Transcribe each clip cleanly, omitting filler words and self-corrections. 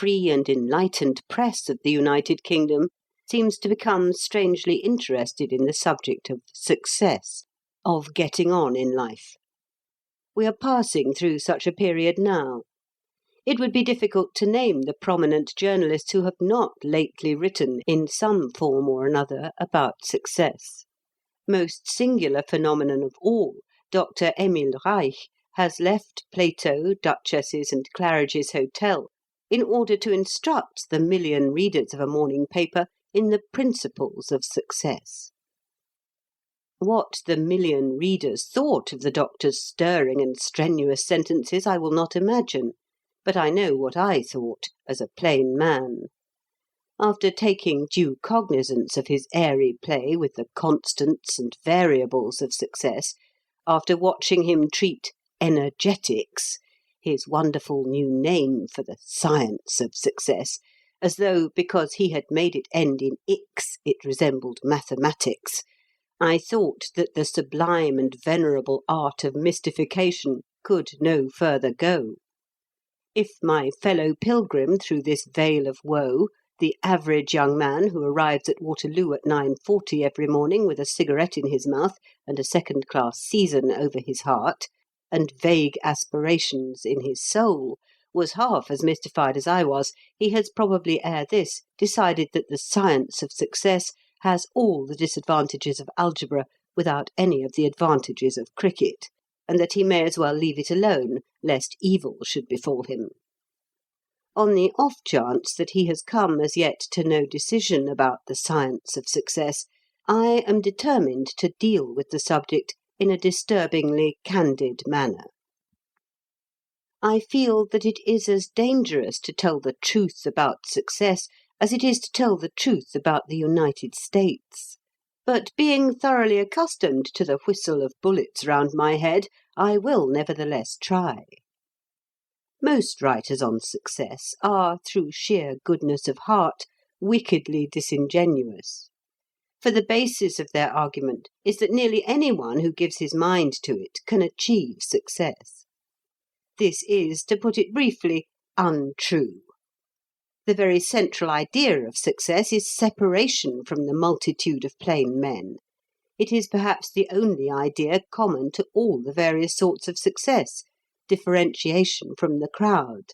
free and enlightened press of the United Kingdom seems to become strangely interested in the subject of success, of getting on in life. We are passing through such a period now. It would be difficult to name the prominent journalists who have not lately written, in some form or another, about success. Most singular phenomenon of all, Dr. Emil Reich has left Plato, Duchesses, and Claridge's Hotel in order to instruct the million readers of a morning paper in the principles of success. What the million readers thought of the doctor's stirring and strenuous sentences I will not imagine, but I know what I thought as a plain man. After taking due cognizance of his airy play with the constants and variables of success, after watching him treat energetics, his wonderful new name for the science of success, as though because he had made it end in ix it resembled mathematics, I thought that the sublime and venerable art of mystification could no further go. If my fellow pilgrim through this vale of woe, the average young man who arrives at Waterloo at 9:40 every morning with a cigarette in his mouth and a second-class season over his heart, and vague aspirations in his soul, was half as mystified as I was, he has probably ere this decided that the science of success has all the disadvantages of algebra without any of the advantages of cricket, and that he may as well leave it alone, lest evil should befall him. On the off chance that he has come as yet to no decision about the science of success, I am determined to deal with the subject in a disturbingly candid manner. I feel that it is as dangerous to tell the truth about success as it is to tell the truth about the United States. But being thoroughly accustomed to the whistle of bullets round my head, I will nevertheless try. Most writers on success are, through sheer goodness of heart, wickedly disingenuous. For the basis of their argument is that nearly any one who gives his mind to it can achieve success. This is, to put it briefly, untrue. The very central idea of success is separation from the multitude of plain men. It is perhaps the only idea common to all the various sorts of success, differentiation from the crowd.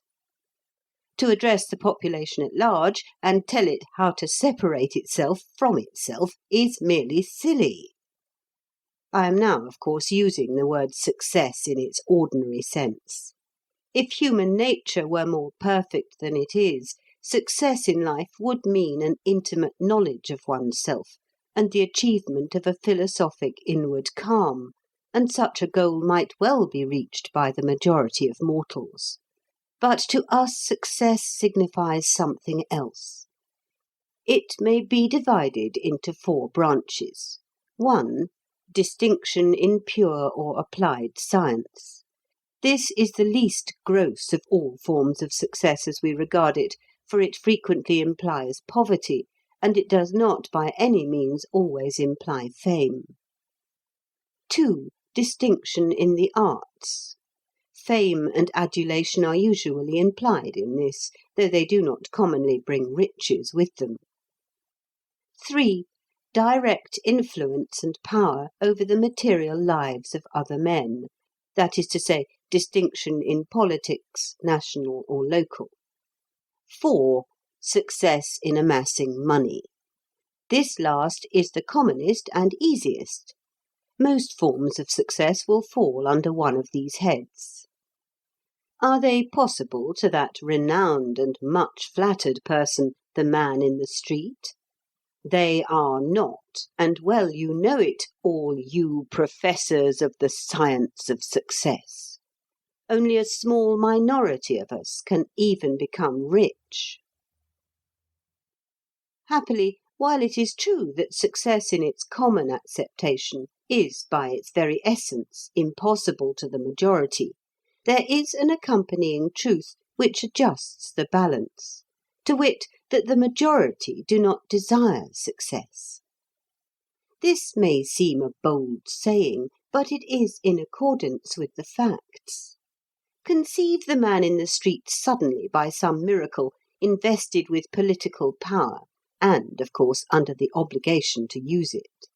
To address the population at large and tell it how to separate itself from itself is merely silly. I am now, of course, using the word success in its ordinary sense. If human nature were more perfect than it is, success in life would mean an intimate knowledge of oneself and the achievement of a philosophic inward calm, and such a goal might well be reached by the majority of mortals. But to us success signifies something else. It may be divided into 4 branches. 1. Distinction in pure or applied science. This is the least gross of all forms of success as we regard it, for it frequently implies poverty, and it does not by any means always imply fame. 2. Distinction in the arts. Fame and adulation are usually implied in this, though they do not commonly bring riches with them. 3. Direct influence and power over the material lives of other men, that is to say, distinction in politics, national or local. 4. Success in amassing money. This last is the commonest and easiest. Most forms of success will fall under one of these heads. Are they possible to that renowned and much flattered person, the man in the street? They are not, and well you know it, all you professors of the science of success. Only a small minority of us can even become rich. Happily, while it is true that success in its common acceptation is by its very essence impossible to the majority, there is an accompanying truth which adjusts the balance, to wit, that the majority do not desire success. This may seem a bold saying, but it is in accordance with the facts. Conceive the man in the street suddenly, by some miracle, invested with political power, and, of course, under the obligation to use it.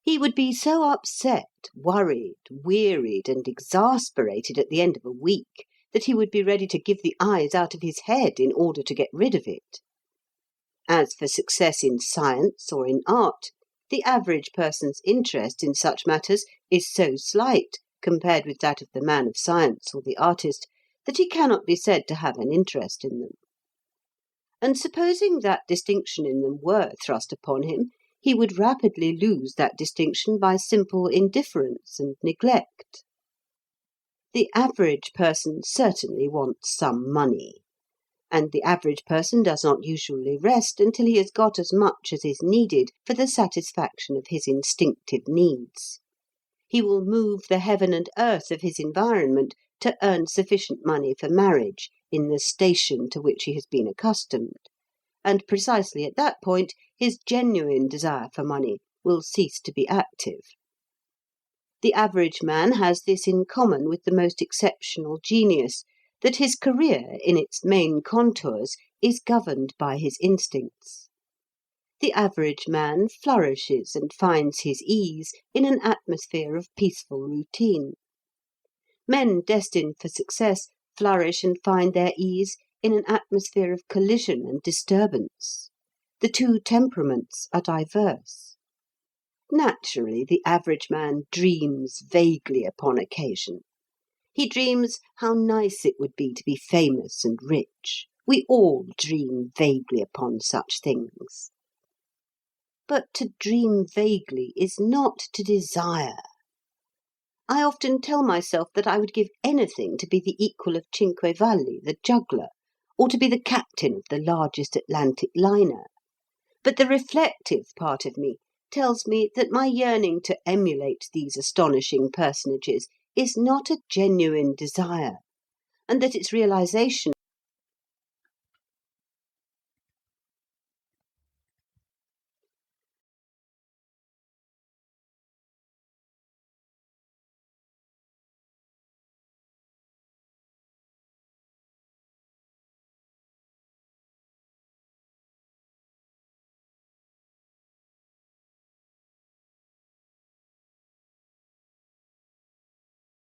He would be so upset, worried, wearied, and exasperated at the end of a week that he would be ready to give the eyes out of his head in order to get rid of it. As for success in science or in art, the average person's interest in such matters is so slight compared with that of the man of science or the artist that he cannot be said to have an interest in them. And supposing that distinction in them were thrust upon him, he would rapidly lose that distinction by simple indifference and neglect. The average person certainly wants some money, and the average person does not usually rest until he has got as much as is needed for the satisfaction of his instinctive needs. He will move the heaven and earth of his environment to earn sufficient money for marriage in the station to which he has been accustomed, and precisely at that point his genuine desire for money will cease to be active. The average man has this in common with the most exceptional genius, that his career in its main contours is governed by his instincts. The average man flourishes and finds his ease in an atmosphere of peaceful routine. Men destined for success flourish and find their ease in an atmosphere of collision and disturbance. The two temperaments are diverse. Naturally, the average man dreams vaguely upon occasion. He dreams how nice it would be to be famous and rich. We all dream vaguely upon such things. But to dream vaguely is not to desire. I often tell myself that I would give anything to be the equal of Cinquevalli, the juggler, or to be the captain of the largest Atlantic liner. But the reflective part of me tells me that my yearning to emulate these astonishing personages is not a genuine desire, and that its realization